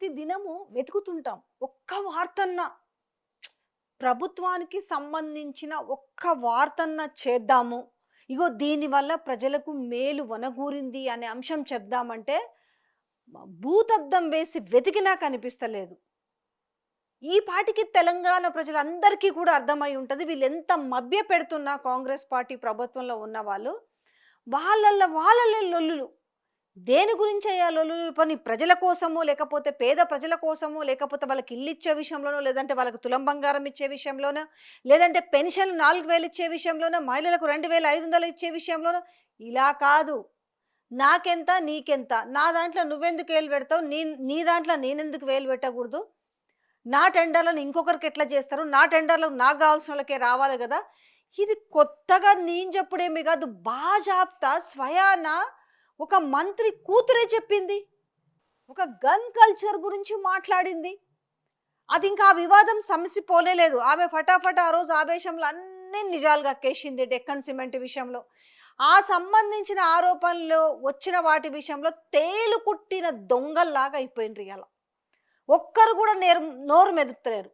ప్రతి దినము వెతుకుతుంటాం. ఒక్క వార్తన్నా ప్రభుత్వానికి సంబంధించిన ఒక్క వార్తన్నా చేద్దాము. ఇగో దీనివల్ల ప్రజలకు మేలు వనగూరింది అనే అంశం చెప్దామంటే భూతద్దం వేసి వెతికినా కనిపిస్తలేదు. ఈ పాటికి తెలంగాణ ప్రజలందరికీ కూడా అర్థమై ఉంటది. వీళ్ళెంత మభ్యపెడుతున్నా కాంగ్రెస్ పార్టీ ప్రభుత్వంలో ఉన్నవాళ్ళు వాళ్ళల్లో లొల్లులు. దేని గురించయ్యా లొల్లులు? పోనీ ప్రజల కోసమో, లేకపోతే పేద ప్రజల కోసమో, లేకపోతే వాళ్ళకి ఇల్లిచ్చే విషయంలోనో, లేదంటే వాళ్ళకి తులం బంగారం ఇచ్చే విషయంలోనో, లేదంటే పెన్షన్లు 4000 ఇచ్చే విషయంలోనో, మహిళలకు 2500 ఇచ్చే విషయంలోనో. ఇలా కాదు. నాకెంత నీకెంత, నా దాంట్లో నువ్వెందుకు వేలు పెడతావు, నీ దాంట్లో నేనెందుకు వేలు పెట్టకూడదు, నా టెండర్లను ఇంకొకరికి ఎట్లా చేస్తారు, నా టెండర్లు నాకు కావాల్సిన వాళ్ళకే రావాలి కదా. ఇది కొత్తగా నేను చెప్పుడేమి కాదు, బాజాప్తా స్వయాన ఒక మంత్రి కూతురే చెప్పింది. ఒక గన్ కల్చర్ గురించి మాట్లాడింది. అది ఇంకా ఆ వివాదం సమసిపోలేదు. ఆమె ఫటాఫట ఆ రోజు ఆవేశంలో అన్ని నిజాలు కక్కేసింది. డెక్కన్ సిమెంట్ విషయంలో ఆ సంబంధించిన ఆరోపణలు వచ్చిన వాటి విషయంలో తేలు కుట్టిన దొంగల్లాగా అయిపోయింది. ఇలా ఒక్కరు కూడా నోరు మెదుపుతలేరు.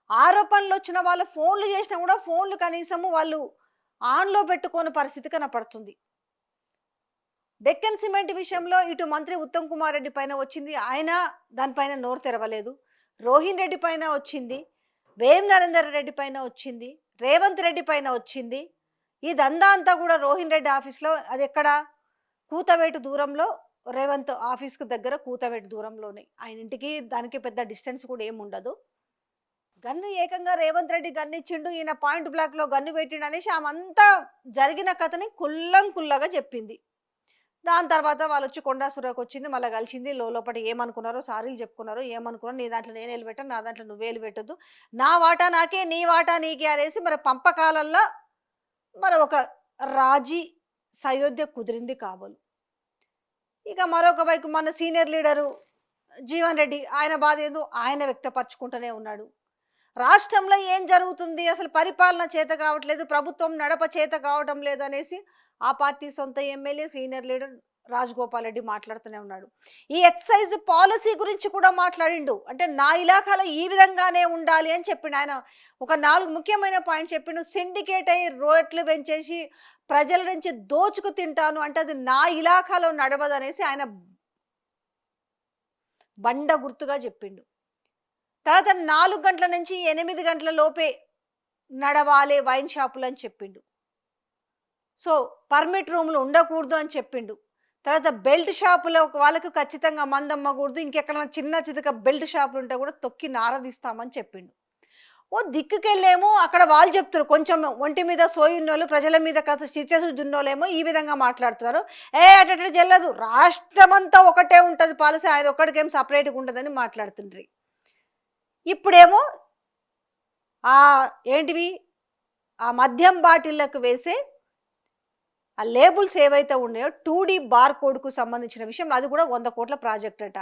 ఆరోపణలు వచ్చిన వాళ్ళు ఫోన్లు చేసినా కూడా ఫోన్లు కనీసము వాళ్ళు ఆన్లో పెట్టుకోని పరిస్థితి కనపడుతుంది. డెక్కన్ సిమెంట్ విషయంలో ఇటు మంత్రి ఉత్తమ్ కుమార్ రెడ్డి పైన వచ్చింది, ఆయన దానిపైన నోరు తెరవలేదు. రోహిన్ రెడ్డి పైన వచ్చింది, వేం నరేందర్ రెడ్డి పైన వచ్చింది, రేవంత్ రెడ్డి పైన వచ్చింది. ఇదంతా అంతా కూడా రోహిన్ రెడ్డి ఆఫీస్లో, అది ఎక్కడ, కూతవేటు దూరంలో, రేవంత్ ఆఫీస్కు దగ్గర కూతవేటు దూరంలోనే. ఆయన ఇంటికి దానికి పెద్ద డిస్టెన్స్ కూడా ఏముండదు. గన్ను ఏకంగా రేవంత్ రెడ్డి గన్ను ఇచ్చిండు, ఈయన పాయింట్ బ్లాక్లో గన్ను పెట్టిండు అనేసి ఆమంతా జరిగిన కథని కుల్లంకుల్లాగా చెప్పింది. దాని తర్వాత వాళ్ళు వచ్చి కొండా సురకు వచ్చింది, మళ్ళీ కలిసింది. లోపల ఏమనుకున్నారో సారీలు చెప్పుకున్నారు. ఏమనుకున్నారు, నీ దాంట్లో నేను పెట్టాను, నా దాంట్లో నువ్వేలు పెట్టద్దు, నా వాటా నాకే, నీ వాటా నీకే అనేసి మరి పంపకాలల్లో మరి ఒక రాజీ సయోధ్య కుదిరింది కాబోలు. ఇక మరొక వైపు మన సీనియర్ లీడరు జీవన్ రెడ్డి, ఆయన బాధ ఏందో ఆయన వ్యక్తపరచుకుంటూనే ఉన్నాడు. రాష్ట్రంలో ఏం జరుగుతుంది, అసలు పరిపాలన చేత కావట్లేదు, ప్రభుత్వం నడప చేత కావటం లేదు అనేసి ఆ పార్టీ సొంత MLA senior leader Rajagopal Reddy మాట్లాడుతూనే ఉన్నాడు. ఈ ఎక్సైజ్ పాలసీ గురించి కూడా మాట్లాడిండు. అంటే నా ఇలాకాలో ఈ విధంగానే ఉండాలి అని చెప్పిండు. ఆయన ఒక 4 ముఖ్యమైన పాయింట్స్ చెప్పిండు. సిండికేట్ అయ్యి రేట్లు పెంచేసి ప్రజల నుంచి దోచుకు తింటాను అంటే అది నా ఇలాకాలో నడవదు అనేసి ఆయన బండ గుర్తుగా చెప్పిండు. తర్వాత 4 గంటల నుంచి 8 గంటల లోపే నడవాలి వైన్ షాపులు అని చెప్పిండు. సో పర్మిట్ రూములు ఉండకూడదు అని చెప్పిండు. తర్వాత బెల్ట్ షాపులో వాళ్ళకు ఖచ్చితంగా మందమ్మకూడదు, ఇంకెక్కడైనా చిన్న చితక బెల్ట్ షాపులు ఉంటే కూడా తొక్కి నారదీస్తామని చెప్పిండు. ఓ దిక్కుకెళ్ళేమో అక్కడ వాళ్ళు చెప్తారు, కొంచెం ఒంటి మీద సోయున్నోళ్ళు, ప్రజల మీద కథ చిచ్చసుద్దున్నోళ్ళేమో ఈ విధంగా మాట్లాడుతున్నారు. అటు చెల్లదు, రాష్ట్రమంతా ఒకటే ఉంటుంది పాలసీ, ఆయన ఒక్కడికేం సపరేట్గా ఉంటుందని మాట్లాడుతుండ్రి. ఇప్పుడేమో ఏంటివి ఆ మద్యం బాటిళ్లకు వేసే ఆ లేబుల్స్ ఏవైతే ఉన్నాయో 2D బార్ కోడ్కు సంబంధించిన విషయం, అది కూడా 100 కోట్ల ప్రాజెక్ట్ అట.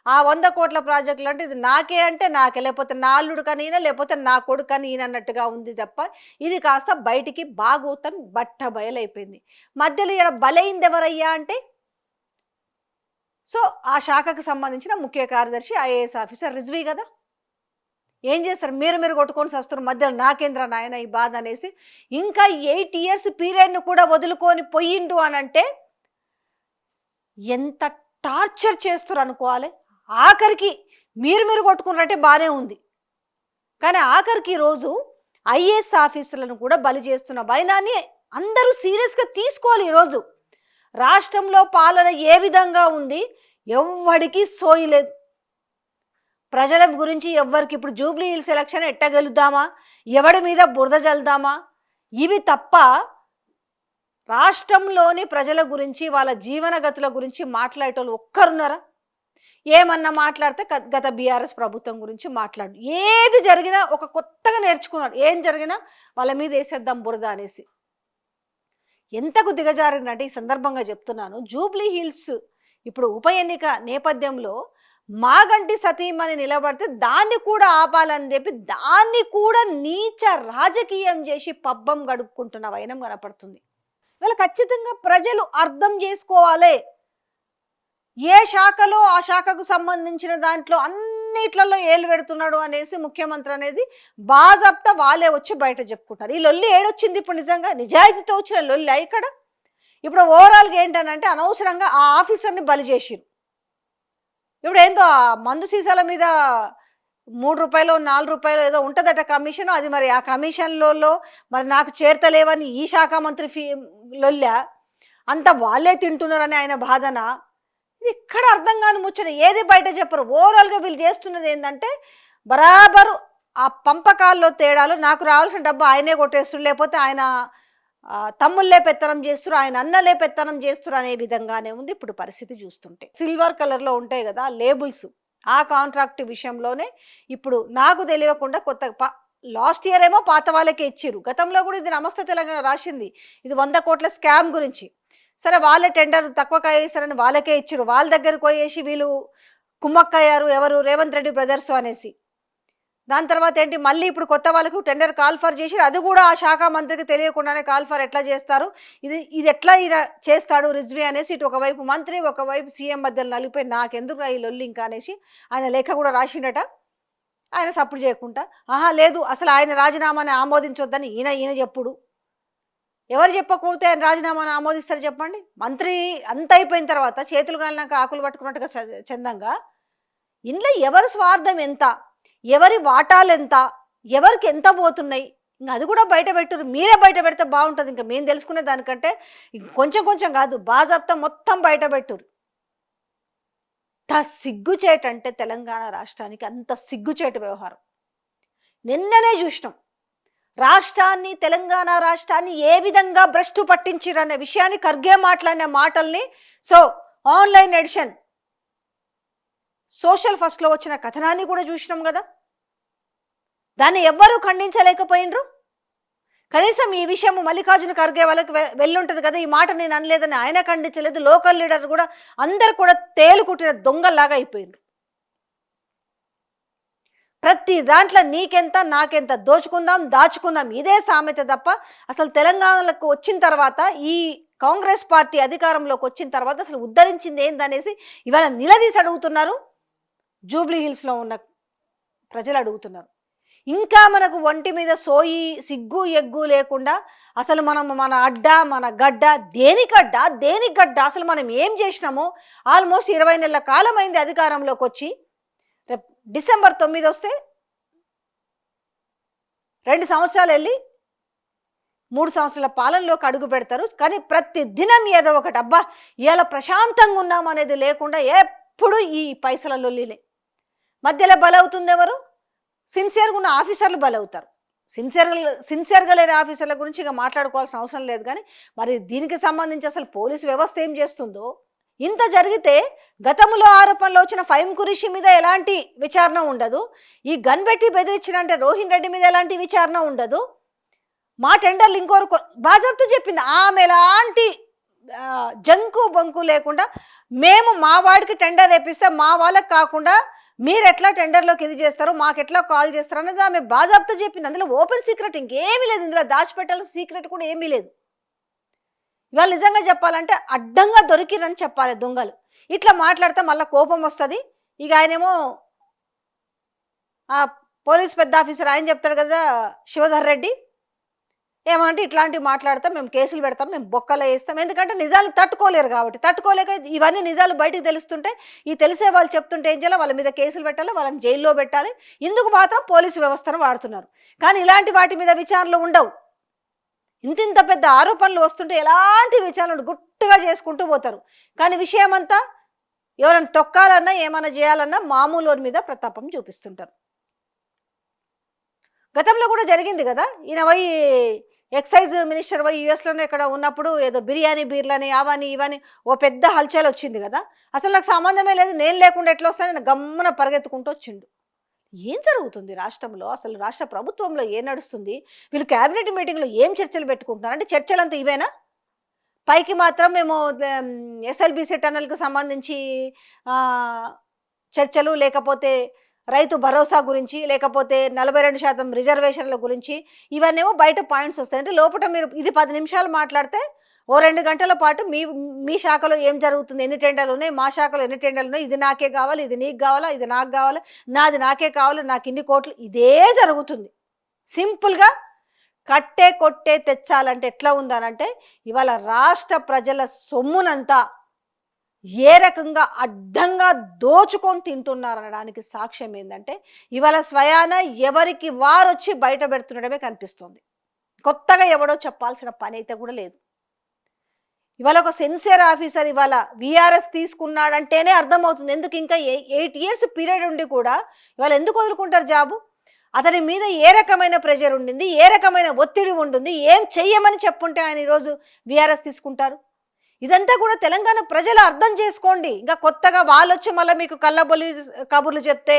ఆ 100 కోట్ల ప్రాజెక్టులు అంటే ఇది నాకే అంటే నాకే, లేకపోతే నా అల్లుడు కానీ ఈయన, లేకపోతే నా కొడుకు కానీ ఈయన అన్నట్టుగా ఉంది తప్ప ఇది కాస్త బయటికి బాగోతం బట్ట బయలైపోయింది. మధ్యలో ఇక్కడ బలైంది ఎవరయ్యా అంటే సో ఆ శాఖకు సంబంధించిన ముఖ్య కార్యదర్శి ఐఏఎస్ ఆఫీసర్ రిజ్వీ కదా. ఏం చేస్తారు, మీరు కొట్టుకొని వస్తారు, మధ్యలో నాకేంద్ర నాయన ఈ బాధ అనేసి ఇంకా 8 ఇయర్స్ పీరియడ్ను కూడా వదులుకొని పోయిండు అని అంటే ఎంత టార్చర్ చేస్తారు అనుకోవాలి. ఆఖరికి మీరు కొట్టుకున్నట్టే బాగానే ఉంది, కానీ ఆఖరికి ఈరోజు ఐఏఎస్ ఆఫీసర్లను కూడా బలి చేస్తున్న వైనాన్ని అందరూ సీరియస్గా తీసుకోవాలి. ఈరోజు రాష్ట్రంలో పాలన ఏ విధంగా ఉంది, ఎవ్వడికి సోయలేదు. ప్రజల గురించి ఎవ్వరికి ఇప్పుడు జూబ్లీ హిల్స్ ఎలక్షన్ ఎట్టగలుద్దామా, ఎవడి మీద బురద జల్దామా, ఇవి తప్ప రాష్ట్రంలోని ప్రజల గురించి వాళ్ళ జీవనగతుల గురించి మాట్లాడేటోళ్ళు ఒక్కరున్నారా? ఏమన్నా మాట్లాడితే గత బీఆర్ఎస్ ప్రభుత్వం గురించి మాట్లాడు, ఏది జరిగినా ఒక కొత్తగా నేర్చుకున్నాడు, ఏం జరిగినా వాళ్ళ మీద వేసేద్దాం బురద అనేసి. ఎంతకు దిగజారిందంటే ఈ సందర్భంగా చెప్తున్నాను, జూబ్లీ హిల్స్ ఇప్పుడు ఉప ఎన్నిక నేపథ్యంలో మాగంటి సతీమణి నిలబడితే దాన్ని కూడా ఆపాలని చెప్పి దాన్ని కూడా నీచ రాజకీయం చేసి పబ్బం గడుపుకుంటున్న వైనం కనపడుతుంది. వీళ్ళు ఖచ్చితంగా ప్రజలు అర్థం చేసుకోవాలి. ఏ శాఖలో ఆ శాఖకు సంబంధించిన దాంట్లో అన్నిట్లలో ఏలు పెడుతున్నాడు అనేసి ముఖ్యమంత్రి అనేది బాజాప్తా వాళ్ళే వచ్చి బయట చెప్పుకుంటారు. ఈ లొల్లి ఏడొచ్చింది ఇప్పుడు? నిజంగా నిజాయితీతో వచ్చిన లొల్లి ఇక్కడ. ఇప్పుడు ఓవరాల్గా ఏంటనంటే అనవసరంగా ఆ ఆఫీసర్ని బలి చేసిరు. ఇప్పుడు ఏందో ఆ మందు సీసాల మీద ₹3 ₹4 ఏదో ఉంటుందట కమిషన్. అది మరి ఆ కమిషన్లలో మరి నాకు చేరతలేవని ఈ శాఖ మంత్రి లొల్లా అంతా వాళ్ళే తింటున్నారని ఆయన బాధన. ఇది ఎక్కడ అర్థం కాని ముచ్చట. ఏది బయట చెప్పరు. ఓవరాల్గా వీళ్ళు చేస్తున్నది ఏంటంటే బరాబరు ఆ పంపకాల్లో తేడాలు. నాకు రావాల్సిన డబ్బు ఆయనే కొట్టేస్తున్నారు, లేకపోతే ఆయన తమ్ముళ్ళే పెత్తనం చేస్తురు, ఆయన అన్నలే పెత్తనం చేస్తురు అనే విధంగానే ఉంది ఇప్పుడు పరిస్థితి చూస్తుంటే. సిల్వర్ కలర్లో ఉంటాయి కదా లేబుల్స్, ఆ కాంట్రాక్ట్ విషయంలోనే ఇప్పుడు నాకు తెలియకుండా కొత్త లాస్ట్ ఇయర్ ఏమో పాత వాళ్ళకే ఇచ్చిర్రు. గతంలో కూడా ఇది నమస్తే తెలంగాణ రాసింది, ఇది 100 కోట్ల స్కామ్ గురించి. సరే వాళ్ళే టెండర్ తక్కువ వేసారని వాళ్ళకే ఇచ్చిర్రు. వాళ్ళ దగ్గరకు పోయేసి వీళ్ళు కుమ్మక్కయ్యారు, ఎవరు రేవంత్ రెడ్డి బ్రదర్స్ అనేసి. దాని తర్వాత ఏంటి, మళ్ళీ ఇప్పుడు కొత్త వాళ్ళకు టెండర్ కాల్ఫర్ చేసి అది కూడా ఆ శాఖ మంత్రికి తెలియకుండానే కాల్ఫర్ ఎట్లా చేస్తారు, ఇది ఎట్లా ఇలా చేస్తాడు రిజ్వీ అనేసి ఇటు ఒకవైపు మంత్రి ఒకవైపు సీఎం మధ్యలో నలిపోయి నాకెందుకు ఈ లొల్లి ఇంకా అనేసి ఆయన లేఖ కూడా రాసిండట. ఆయన సపోర్ట్ చేయకుండా లేదు అసలు ఆయన రాజీనామాని ఆమోదించొద్దని ఈయన చెప్పుడు. ఎవరు చెప్పకూడితే ఆయన రాజీనామాను ఆమోదిస్తారు చెప్పండి? మంత్రి అంత అయిపోయిన తర్వాత చేతులు కాలినాక ఆకులు పట్టుకున్నట్టుగా చందంగా ఇంట్లో ఎవరి స్వార్థం ఎంత, ఎవరి వాటాలు ఎంత, ఎవరికి ఎంత పోతున్నాయి, ఇంకా అది కూడా బయట పెట్టురు. మీరే బయట పెడితే బాగుంటుంది. ఇంకా మేము తెలుసుకునే దానికంటే కొంచెం కొంచెం కాదు, బాజాప్తా మొత్తం బయట పెట్టురు. అంత సిగ్గుచేటంటే తెలంగాణ రాష్ట్రానికి అంత సిగ్గుచేటు వ్యవహారం. నిన్ననే చూసినాం రాష్ట్రాన్ని, తెలంగాణ రాష్ట్రాన్ని ఏ విధంగా భ్రష్టు పట్టించిరనే విషయాన్ని ఖర్గే మాట్లాడిన మాటల్ని. సో ఆన్లైన్ ఎడిషన్ సోషల్ ఫస్ట్లో వచ్చిన కథనాన్ని కూడా చూసినాం కదా. దాన్ని ఎవ్వరూ ఖండించలేకపోయినరు. కనీసం ఈ విషయం మల్లికార్జున ఖర్గే వాళ్ళకి వెళ్ళుంటుంది కదా, ఈ మాట నేను అనలేదని ఆయన ఖండించలేదు. లోకల్ లీడర్ కూడా అందరు కూడా తేలుకుట్టిన దొంగల్లాగా అయిపోయినరు. ప్రతి దాంట్లో నీకెంత నాకెంత, దోచుకుందాం దాచుకుందాం, ఇదే సామెత తప్ప అసలు తెలంగాణకు వచ్చిన తర్వాత, ఈ కాంగ్రెస్ పార్టీ అధికారంలోకి వచ్చిన తర్వాత అసలు ఉద్ధరించింది ఏందనేసి ఇవాళ నిలదీసి అడుగుతున్నారు. జూబ్లీ హిల్స్లో ఉన్న ప్రజలు అడుగుతున్నారు. ఇంకా మనకు ఒంటి మీద సోయి సిగ్గు ఎగ్గు లేకుండా అసలు మన అడ్డ మన గడ్డ దేనికి గడ్డ అసలు మనం ఏం చేసినామో ఆల్మోస్ట్ 20 నెలల కాలం అయింది అధికారంలోకి వచ్చి. రేపు డిసెంబర్ 9 వస్తే 2 సంవత్సరాలు వెళ్ళి 3 సంవత్సరాల పాలనలోకి అడుగు పెడతారు. కానీ ప్రతి దినం ఏదో ఒకటి అబ్బా ఇవాళ ప్రశాంతంగా ఉన్నాం అనేది లేకుండా ఎప్పుడు ఈ పైసల లొల్లిలే. మధ్యలో బలవుతుంది ఎవరు? సిన్సియర్గా ఉన్న ఆఫీసర్లు బలవుతారు. సిన్సియర్గా లేని ఆఫీసర్ల గురించి ఇక మాట్లాడుకోవాల్సిన అవసరం లేదు. కానీ మరి దీనికి సంబంధించి అసలు పోలీసు వ్యవస్థ ఏం చేస్తుందో, ఇంత జరిగితే గతంలో ఆరోపణలు వచ్చిన ఫైమ్ కురిషి మీద ఎలాంటి విచారణ ఉండదు, ఈ గన్ పెట్టి బెదిరించినంటే రోహిన్ రెడ్డి మీద ఎలాంటి విచారణ ఉండదు, మా టెండర్లు ఇంకోరు బాజాప్తా చెప్పింది ఆమె ఎలాంటి జంకు బంకు లేకుండా మేము మా వాడికి టెండర్ వేపిస్తే మా వాళ్ళకి కాకుండా మీరు ఎట్లా టెండర్లోకి ఇది చేస్తారు, మాకు ఎట్లా కాల్ చేస్తారు అనేది ఆమె బాజాప్తా చెప్పింది. అందులో ఓపెన్ సీక్రెట్ ఇంకేమీ లేదు, ఇందులో దాచిపెట్టాల్సిన సీక్రెట్ కూడా ఏమీ లేదు. ఇవాళ నిజంగా చెప్పాలంటే అడ్డంగా దొరికిరని చెప్పాలి దొంగలు. ఇట్లా మాట్లాడితే మళ్ళీ కోపం వస్తుంది. ఇక ఆయనేమో ఆ పోలీస్ పెద్ద ఆఫీసర్ ఆయన చెప్తాడు కదా శివధర్ రెడ్డి, ఏమంటే ఇట్లాంటివి మాట్లాడతాం, మేము కేసులు పెడతాం, మేము బొక్కలు వేస్తాం. ఎందుకంటే నిజాలు తట్టుకోలేరు కాబట్టి. తట్టుకోలేక ఇవన్నీ నిజాలు బయటికి తెలుస్తుంటే ఈ తెలిసే వాళ్ళు చెప్తుంటే ఏం చేయాలి, వాళ్ళ మీద కేసులు పెట్టాలి, వాళ్ళని జైల్లో పెట్టాలి. ఇందుకు మాత్రం పోలీసు వ్యవస్థను వాడుతున్నారు. కానీ ఇలాంటి వాటి మీద విచారణలు ఉండవు. ఇంత పెద్ద ఆరోపణలు వస్తుంటే ఎలాంటి విచారణలు గుట్టుగా చేసుకుంటూ పోతారు. కానీ విషయం అంతా ఎవరైనా తొక్కాలన్నా ఏమైనా చేయాలన్నా మామూలు మీద ప్రతాపం చూపిస్తుంటారు. గతంలో కూడా జరిగింది కదా, ఈయన పోయి ఎక్సైజ్ మినిస్టర్ పోయి యుఎస్లోనే ఇక్కడ ఉన్నప్పుడు ఏదో బిర్యానీ బీర్లని అవని ఇవని ఓ పెద్ద హల్చల్ వచ్చింది కదా. అసలు నాకు సంబంధమే లేదు, నేను లేకుండా ఎట్లా వస్తానని గమ్మన పరిగెత్తుకుంటూ వచ్చిండు. ఏం జరుగుతుంది రాష్ట్రంలో, అసలు రాష్ట్ర ప్రభుత్వంలో ఏం నడుస్తుంది, వీళ్ళు క్యాబినెట్ మీటింగ్లో ఏం చర్చలు పెట్టుకుంటున్నారు అంటే చర్చలంతా ఇవేనా? పైకి మాత్రం మేము ఎస్ఎల్బీసీ టన్నల్కు సంబంధించి చర్చలు, లేకపోతే రైతు భరోసా గురించి, లేకపోతే 42% రిజర్వేషన్ల గురించి, ఇవన్నేమో బయట పాయింట్స్ వస్తాయి. అంటే లోపల మీరు ఇది 10 నిమిషాలు మాట్లాడితే ఓ 2 గంటల పాటు మీ శాఖలో ఏం జరుగుతుంది? ఎన్ని టెండర్లున్నాయి? మా శాఖలో ఎన్ని టెండర్లున్నాయి? ఇది నాకే గావాలి, ఇది నీకు గావాలా, ఇది నాకు గావాలా, నాది నాకే కావాలి, నాకిన్ని కోట్లు ఇదే జరుగుతుంది. సింపుల్‌గా కట్టే, కొట్టే తెచ్చాలంటే ఎట్లా ఉందనంటే, ఇవాళ రాష్ట్ర ప్రజల సొమ్మునంతా ఏ రకంగా అడ్డంగా దోచుకొని తింటున్నారనడానికి సాక్ష్యం ఏందంటే, ఇవాళ స్వయాన ఎవరికి వారొచ్చి బయట పెడుతుండడమే కనిపిస్తుంది. కొత్తగా ఎవడో చెప్పాల్సిన పనైతే కూడా లేదు. ఇవాళ ఒక సెన్సర్ ఆఫీసర్ ఇవాళ వీఆర్ఎస్ తీసుకున్నాడంటేనే అర్థమవుతుంది. ఎందుకు ఇంకా 8 ఇయర్స్ పీరియడ్ ఉండి కూడా ఇవాళ ఎందుకు వదులుకుంటారు జాబు? అతని మీద ఏ రకమైన ప్రెషర్ ఉండింది, ఏ రకమైన ఒత్తిడి ఉంటుంది, ఏం చెయ్యమని చెప్పుంటే ఆయన ఈరోజు వీఆర్ఎస్ తీసుకుంటారు? ఇదంతా కూడా తెలంగాణ ప్రజలు అర్థం చేసుకోండి. ఇంకా కొత్తగా వాళ్ళొచ్చి మళ్ళీ మీకు కళ్ళబొల్లి కబుర్లు చెప్తే,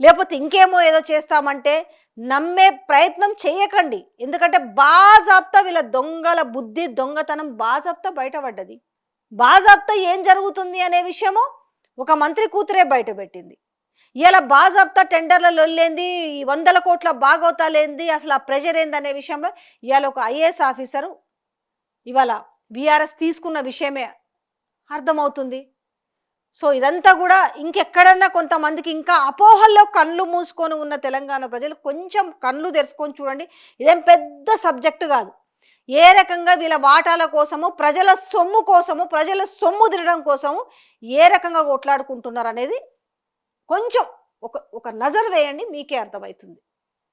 లేకపోతే ఇంకేమో ఏదో చేస్తామంటే నమ్మే ప్రయత్నం చేయకండి. ఎందుకంటే బాజాప్తా వీళ్ళ దొంగల బుద్ధి, దొంగతనం బాజాప్తా బయటపడ్డది. బాజాప్తా ఏం జరుగుతుంది అనే విషయము ఒక మంత్రి కూతురే బయటపెట్టింది. ఇలా బాజాప్తా టెండర్ల లొల్లేంది, ఈ 100 కోట్ల బాగోతాలేంది, అసలు ఆ ప్రెషర్ ఏందనే విషయంలో ఇవాళ ఒక ఐఏఎస్ ఆఫీసరు ఇవాళ వీఆర్ఎస్ తీసుకున్న విషయమే అర్థమవుతుంది. సో ఇదంతా కూడా ఇంకెక్కడన్నా కొంతమందికి ఇంకా అపోహల్లో కళ్ళు మూసుకొని ఉన్న తెలంగాణ ప్రజలు కొంచెం కళ్ళు తెరుచుకొని చూడండి. ఇదేం పెద్ద సబ్జెక్టు కాదు. ఏ రకంగా వీళ్ళ వాటాల కోసము, ప్రజల సొమ్ము కోసము, ప్రజల సొమ్ము తినడం కోసము ఏ రకంగా కొట్లాడుకుంటున్నారు అనేది కొంచెం ఒక నజర్ వేయండి, మీకే అర్థమవుతుంది.